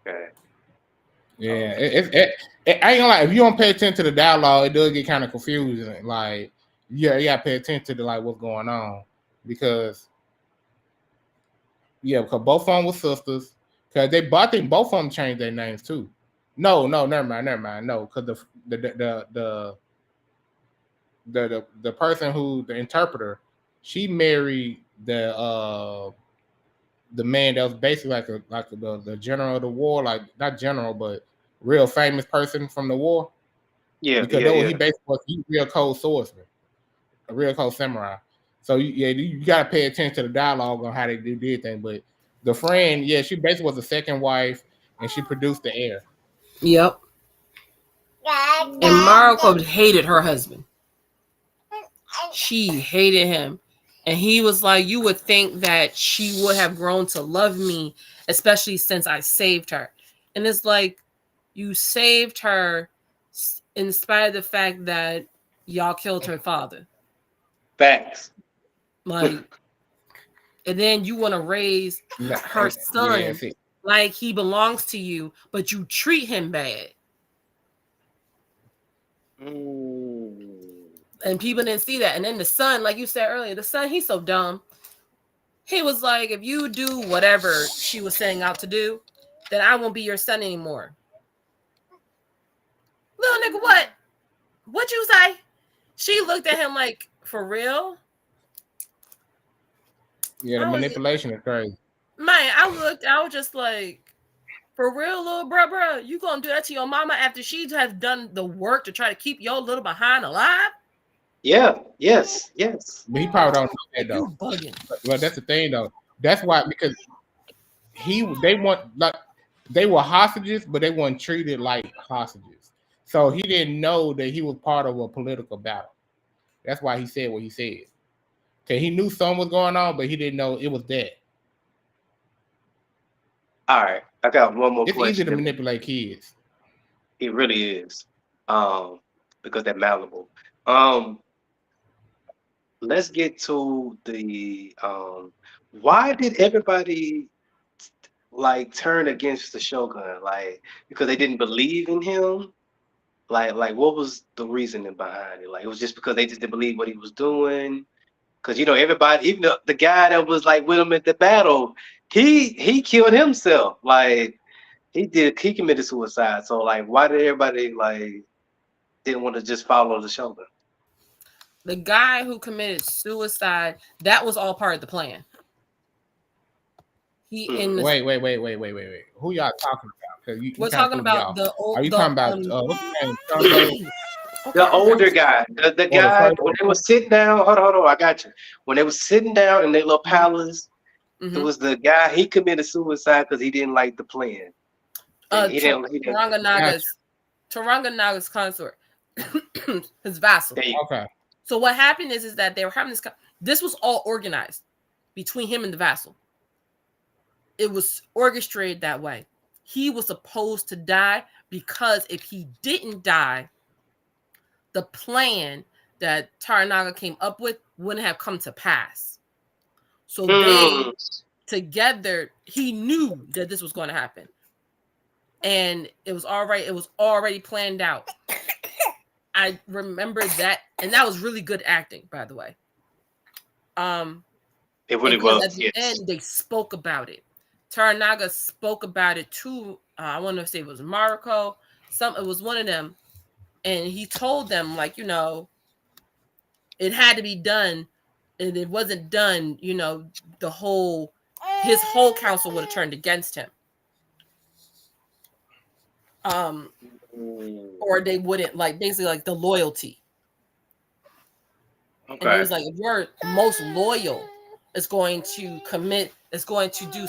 Okay. Yeah, I ain't gonna lie. If you don't pay attention to the dialogue, it does get kind of confusing. Like, yeah, you gotta pay attention to like what's going on because both of them were sisters. Because I think both of them changed their names too. No, never mind. No, because the person who the interpreter, she married the man that was basically like the general of the war, like not general, but real famous person from the war. Yeah, because he basically was a real cold swordsman, a real cold samurai. So you gotta pay attention to the dialogue on how they did things. But the friend, she basically was the second wife, and she produced the heir. Yep. And Mariko hated her husband. She hated him. And he was like, you would think that she would have grown to love me, especially since I saved her. And it's like, you saved her in spite of the fact that y'all killed her father. Facts. Like, and then you want to raise her son like he belongs to you, but you treat him bad. And people didn't see that. And then the son, like you said earlier, the son, he's so dumb. He was like, if you do whatever she was setting out to do, then I won't be your son anymore. Little nigga, what? What'd you say? She looked at him like, for real? Yeah, the manipulation is crazy. Man, I was just like, for real, little bruh, you gonna do that to your mama after she has done the work to try to keep your little behind alive? Yeah, yes. But he probably don't know that though. You bugging. Well, that's the thing though. That's why, because they were hostages, but they weren't treated like hostages. So he didn't know that he was part of a political battle. That's why he said what he said. Okay, he knew something was going on, but he didn't know it was that. All right, I got one more question. It's easy to manipulate kids. It really is, because they're malleable. Let's get to the why did everybody like turn against the Shogun? Like, because they didn't believe in him? Like what was the reasoning behind it? Like, it was just because they just didn't believe what he was doing? Because everybody, even the guy that was like with him at the battle, he killed himself. Like, he committed suicide. So like, why did everybody like didn't want to just follow the Shogun? The guy who committed suicide, that was all part of the plan. Wait. Who y'all talking about? We're talking about the old. Are you talking about what's his name? The older guy, the guy when they were sitting down. Hold on, I got you. When they were sitting down in their little palace, it was the guy. He committed suicide because he didn't like the plan. Turanga Naga's consort, his vassal. Okay. So what happened is that they were having this. This was all organized between him and the vassal. It was orchestrated that way. He was supposed to die because if he didn't die, the plan that Toranaga came up with wouldn't have come to pass. So they together, he knew that this was going to happen. And it was already planned out. I remember that, and that was really good acting, by the way. It really was. At the end, they spoke about it. Toranaga spoke about it too. I want to say it was Mariko. It was one of them, and he told them, like, it had to be done, and it wasn't done. His whole council would have turned against him. Or they wouldn't, like, basically like the loyalty. Okay. And he was like, if you're most loyal, is going to do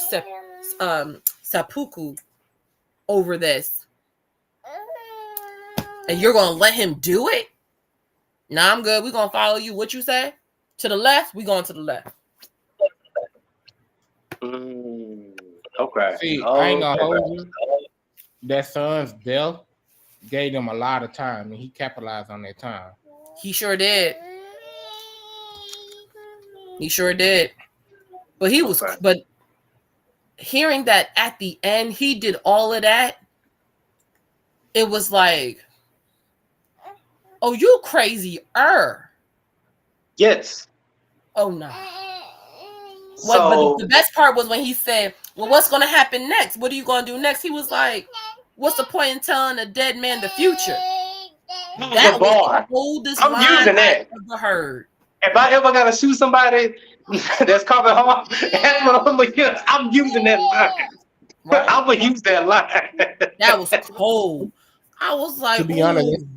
seppuku over this, and you're gonna let him do it? Nah, I'm good. We're gonna follow you. What you say? To the left, we going to the left. Okay. See, I ain't gonna hold you. That son's death gave them a lot of time, and he capitalized on that time. He sure did. He sure did. But he was, Okay. but hearing that at the end, he did all of that, it was like, oh, you crazy. Yes. Oh, no. But So the best part was when he said, well, what's going to happen next? What are you going to do next? He was like, what's the point in telling a dead man the future? That the was the bar. coldest I'm line using I that. ever heard. If I ever gotta shoot somebody that's coming home, that's what I'm gonna use. I'm using that line. Right? I'm gonna use that line. That was cold. I was like, To be honest, ooh.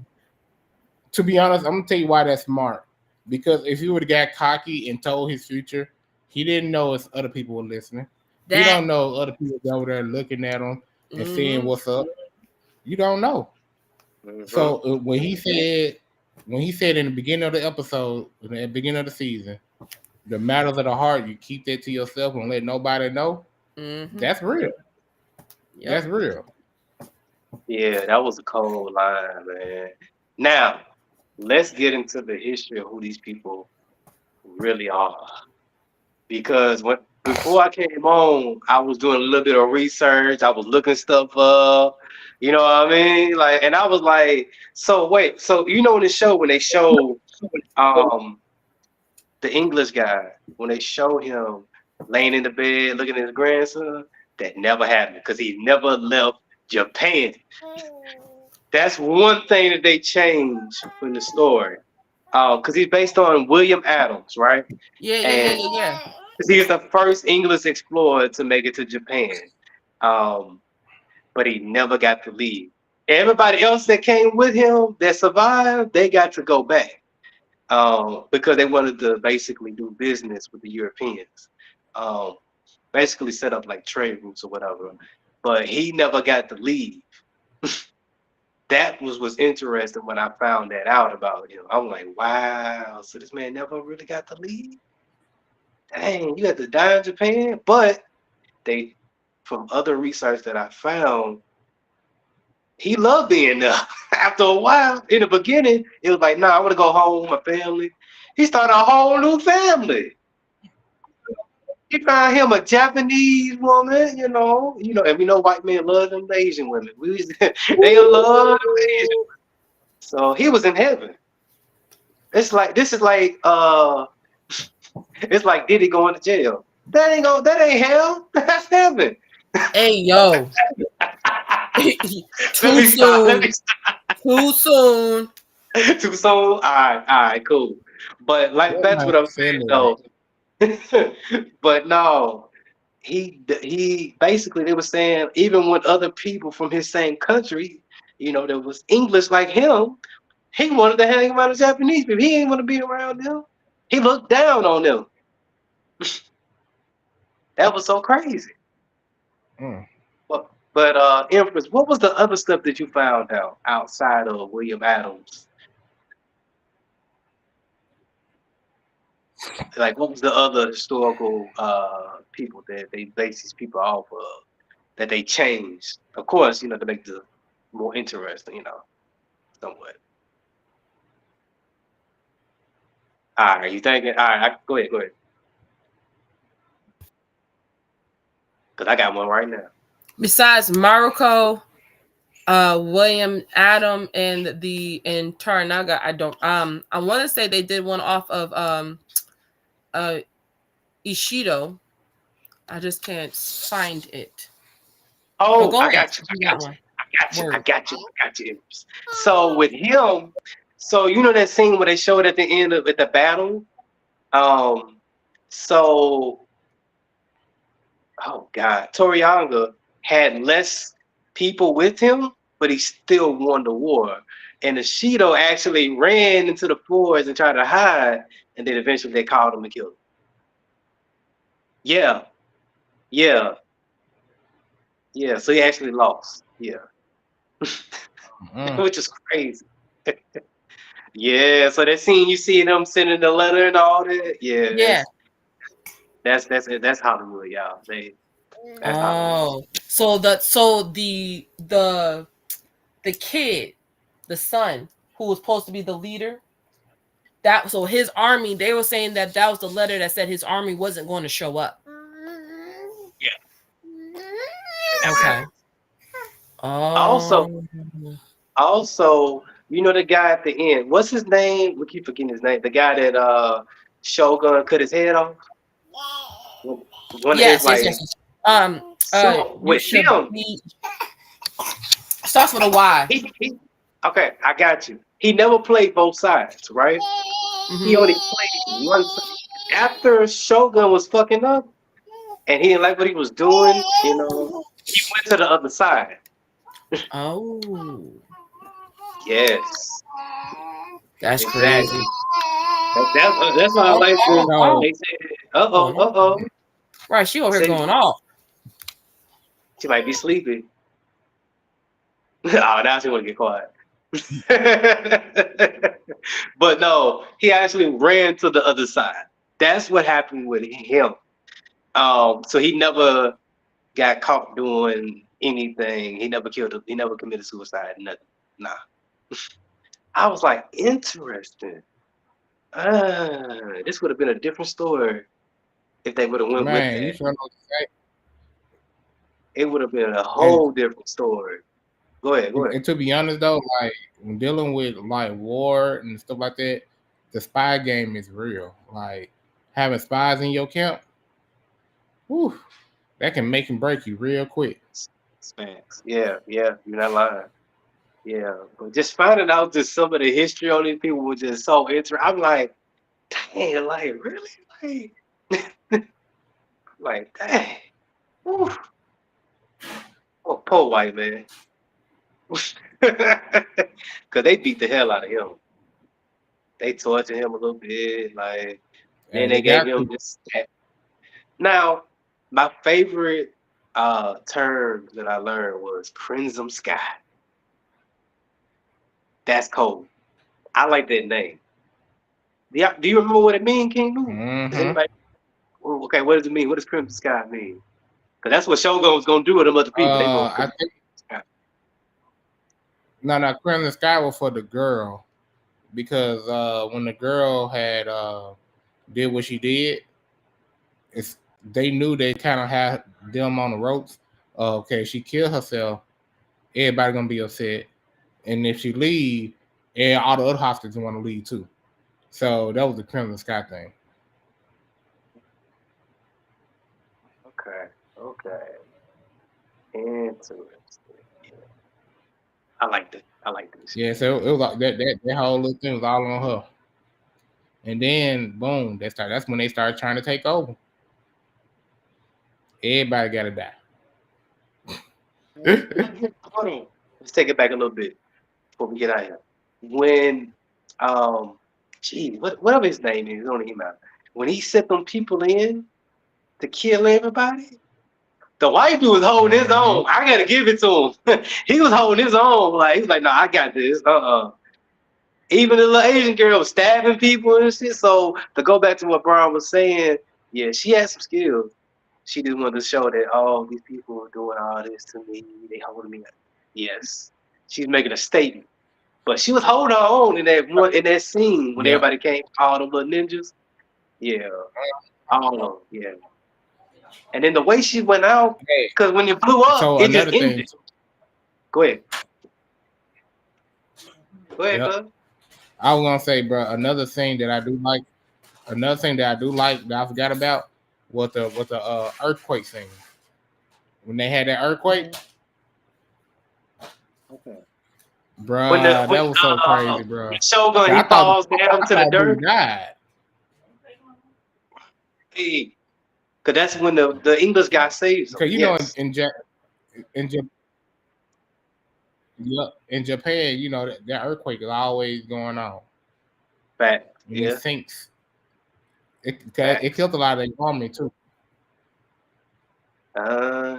I'm gonna tell you why that's smart. Because if he would have got cocky and told his future, he didn't know if other people were listening. He don't know other people over there looking at him and seeing what's up. You don't know. So when he said in the beginning of the episode, in the beginning of the season, the matters of the heart, you keep that to yourself and let nobody know. That's real. Yep. That's real. Yeah, that was a cold line, man. Now, let's get into the history of who these people really are. Because before I came on, I was doing a little bit of research. I was looking stuff up. You know what I mean? Like, and I was like, so wait, so in the show when they show the English guy, when they show him laying in the bed looking at his grandson, that never happened because he never left Japan. That's one thing that they changed from the story. Because he's based on William Adams, right? Yeah. Because he was the first English explorer to make it to Japan. But he never got to leave. Everybody else that came with him that survived, they got to go back. Because they wanted to basically do business with the Europeans. Basically set up like trade routes or whatever. But he never got to leave. That was interesting when I found that out about him. I'm like, wow, so this man never really got to leave? Dang, you had to die in Japan? But from other research that I found, he loved being there. After a while, in the beginning, it was like, nah, I want to go home with my family. He started a whole new family. He found him a Japanese woman, and we know white men love them Asian women. They love them Asian women. So he was in heaven. This is like it's like Diddy going to jail. That ain't hell. That's heaven. Hey, yo. Too soon. Too soon. Too soon. All right, cool. But that's what I'm saying though. But no, he basically, they were saying even when other people from his same country, there was English like him, he wanted to hang around the Japanese people. He didn't want to be around them. He looked down on them. That was so crazy. But Empress, what was the other stuff that you found out outside of William Adams? Like, what was the other historical people that they based these people off of that they changed? Of course, to make the more interesting, somewhat. All right, you thinking? All right, go ahead. Because I got one right now. Besides Mariko, William Adam, and Taranaga, I want to say they did one off of Ishido. I just can't find it. Oh, go I ahead. got you. I got you. So with him, that scene where they showed at the end of the battle. Oh God, Toriyanga had less people with him, but he still won the war. And Ishido actually ran into the forest and tried to hide, and then eventually they caught him and killed him. Yeah. So he actually lost. Yeah, which is crazy. Yeah. So that scene you see them sending the letter and all that. Yeah. That's Hollywood, y'all. That's Hollywood. So the kid, the son who was supposed to be the leader, so his army, they were saying that was the letter that said his army wasn't going to show up. Yeah. Okay. Oh. Also, you know the guy at the end. What's his name? We keep forgetting his name. The guy that Shogun cut his head off. One of his Yes. So with him, starts with a Y. Okay, I got you. He never played both sides, right? Mm-hmm. He only played one side. After Shogun was fucking up and he didn't like what he was doing, he went to the other side. Oh. Yes. That's crazy. That's why I like this. They said, Right, she over here going off. She might be sleeping. Oh, now she want to get quiet. But no, he actually ran to the other side. That's what happened with him. So he never got caught doing anything. He never committed suicide. Nothing. Nah. I was like, interesting. This would have been a different story if they would have went with that. You sure know what to say. It would have been a whole different story. Go ahead. And to be honest though, like when dealing with like war and stuff like that, the spy game is real. Like having spies in your camp, whew, that can make and break you real quick. Facts. Yeah, you're not lying. Yeah, but just finding out just some of the history on these people was just so interesting. I'm like, dang, like really, like dang, whew. Oh, poor white man, because they beat the hell out of him. They tortured him a little bit, like, and they gave him this. Now, my favorite term that I learned was Crimson Sky. That's cold. I like that name. Do you remember what it means, King Lou? Does anybody? Okay, what does it mean? What does Crimson Sky mean? Because that's what Shogun was gonna do with them other people. I think. No, Crimson Sky was for the girl, because when the girl had did what she did, they knew they kind of had them on the ropes. Okay, she killed herself. Everybody gonna be upset. And if she leave, and all the other hostages want to leave too. So that was the Crimson Sky thing. Okay. Interesting. I like this. Yeah, so it was like that whole little thing was all on her. And then boom, that's when they started trying to take over. Everybody gotta die. Hold on. Let's take it back a little bit before we get out of here. When whatever his name is, on the email. When he set them people in to kill everybody, the white dude was holding his own. I gotta give it to him. He was holding his own. Like he was like, "No, I got this." Even the little Asian girl was stabbing people and shit. So to go back to what Brian was saying, yeah, she had some skills. She just wanted to show that these people are doing all this to me. They holding me. Yes, she's making a statement. But she was holding her own in that scene when everybody came, all the little ninjas. Yeah, all of them. Yeah. And then the way she went out, because when it blew up, it just ended. Go ahead. Bud. I was gonna say, bro, another thing that I do like that I forgot about was the earthquake scene. When they had that earthquake. Okay. Bro, that was so crazy, bro. Shogun, he falls down to the dirt. Died. Hey, because that's when the English guy saves him. Because you know, in Japan, you know that earthquake is always going on. Fact. It sinks. It killed a lot of their army too. Yeah,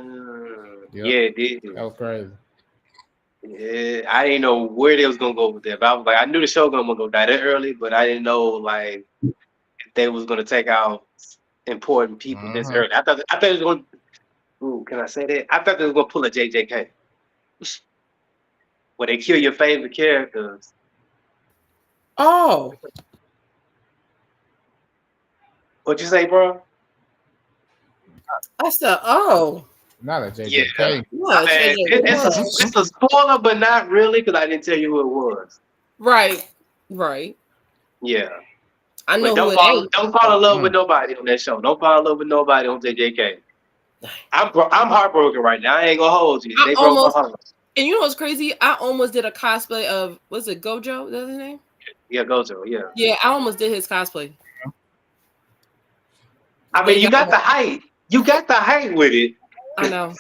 it did. That was crazy. Yeah, I didn't know where they was gonna go with that. But I was like, I knew the Shogun was gonna die that early, but I didn't know like if they was gonna take out important people this early. I thought it was going. Ooh, can I say that? I thought they was gonna pull a JJK, where they kill your favorite characters. Oh, What you say, bro? I said, oh, Not a Yeah. JJK. no, I mean, it's a spoiler, but not really, because I didn't tell you who it was. right, right. Yeah. I But know who it ain't. don't fall in love with nobody on that show. Don't fall in love with nobody on JJK. I'm heartbroken right now. I ain't gonna hold you. I They broke my almost, heart. and you know what's crazy? I almost did a cosplay of, was it Gojo? Is that his name? Yeah, Gojo. Yeah. Yeah, I almost did his cosplay. I But mean, he you got the height. You got the height with it. I know.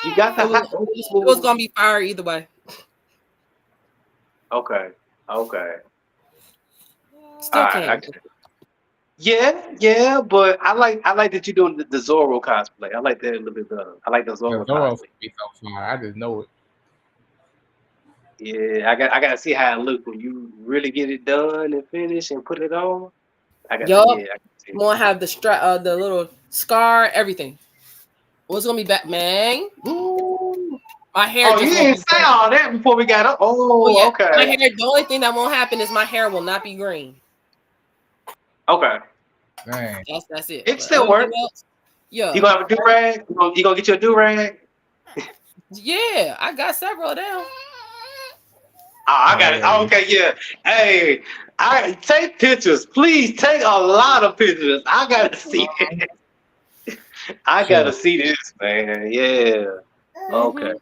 You got the height. It was gonna be fire either way. Okay. Okay. Still All right. can't. Yeah, but I like that you're doing the Zoro cosplay. I like that a little bit better. I like the The Zoro Zoro cosplay. be so far. I just know it. Yeah, I gotta see how it look when you really get it done and finish and put it on. I can Yup. see. I'm gonna have the strap, the little scar, everything. What's gonna be Batman? My hair Oh, you just won't didn't be say green. all that before we got up. Oh Oh, yeah, okay. my hair. The only thing that won't happen is my hair will not be green. Okay. Dang. That's it. It But still everything works. else, You yeah, gonna have a do-rag? You gonna get your do-rag? yeah. I got several of them. Oh, I got it. Hey. Okay, yeah. Hey, I take pictures. Please take a lot of pictures. I gotta see it. I gotta see this, man. Yeah. Okay.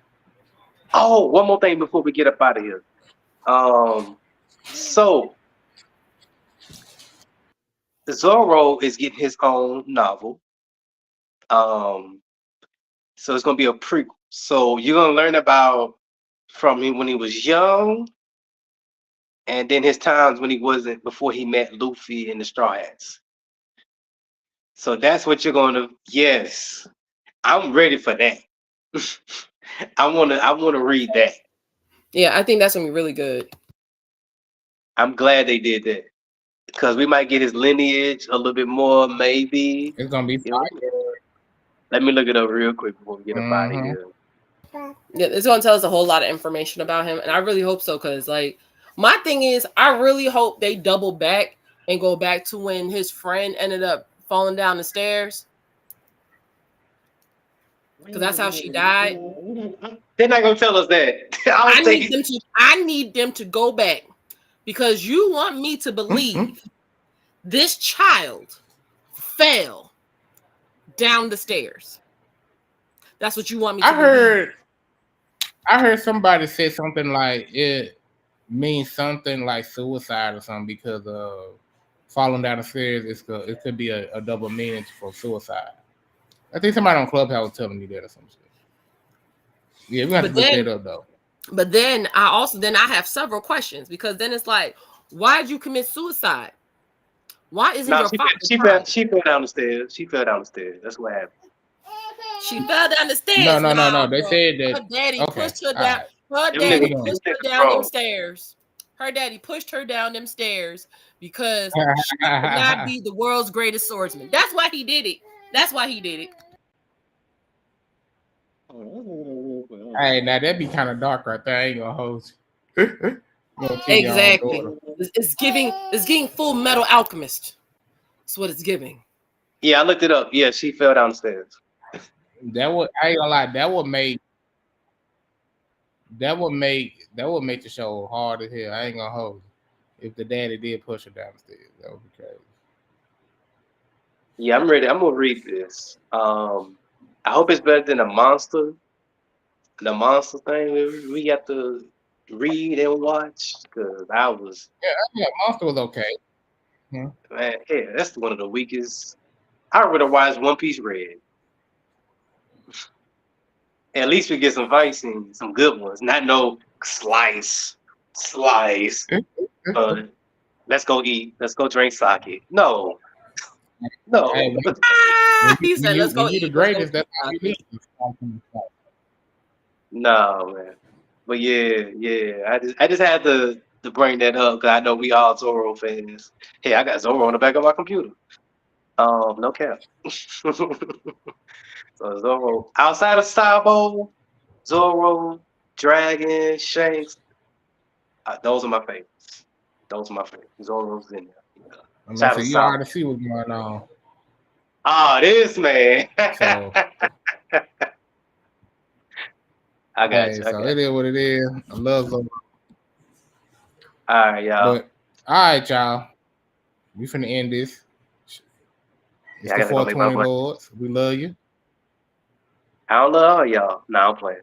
Oh, one more thing before we get up out of here. So Zorro is getting his own novel. Um, so it's gonna be a prequel. So you're gonna learn about from him when he was young, and then his times when he wasn't before he met Luffy and the Straw Hats. So that's what you're gonna. Yes, I'm ready for that. I wanna read that. Yeah, I think that's gonna be really good. I'm glad they did that because we might get his lineage a little bit more, maybe. It's gonna be You know, let me look it up real quick before we get up out of here. Yeah, it's gonna tell us a whole lot of information about him, and I really hope so. Cause like my thing is, I really hope they double back and go back to when his friend ended up falling down the stairs. Because that's how she died. They're not gonna tell us that. I need them to go back because you want me to believe this child fell down the stairs. That's what you want me to believe. I heard somebody say something like it means something like suicide or something because falling down the stairs. It could be a double meaning for suicide. I think somebody on Clubhouse was telling me that or something. Yeah, we have to look that up though. But then I have several questions because then it's like, why did you commit suicide? Why isn't your father? She fell down the stairs. She fell down the stairs. That's what happened. She fell down the stairs. No. They said that her daddy pushed her down. Right. Her daddy pushed her down them stairs. Her daddy pushed her down them stairs because she could not be the world's greatest swordsman. That's why he did it. That's why he did it. Hey, now that'd be kind of dark right there. I ain't gonna hold you. Exactly. It's giving Full Metal Alchemist. That's what it's giving. Yeah, I looked it up. Yeah, she fell down the stairs. I ain't gonna lie, that would make the show hard as hell. I ain't gonna hold you. If the daddy did push her down the stairs, that would be crazy. Yeah, I'm ready. I'm gonna read this. I hope it's better than the monster thing we got to read and watch because Yeah, monster was okay. Man, yeah, that's one of the weakest. I would have watched One Piece Red. At least we get some fight scenes, some good ones, not no slice. Let's go eat. Let's go drink sake. No. Hey, he said, "Let's go eat." The greatest. That's how you need. No, man. But yeah. I just had to bring that up because I know we all Zoro fans. Hey, I got Zoro on the back of my computer. No cap. So Zoro outside of Sabo, Zoro, Dragon, Shanks. Those are my favorites. Zoro's in there. I mean, Shout so out to you South. already see what's going on. Oh, this man. So, I got hey, you. so it is what it is. I love them. All right, y'all. But all right, y'all. We finna end this. It's Yeah, I the gotta go make my 420 money. Lords. We love you. I don't love all y'all. No, I'm playing.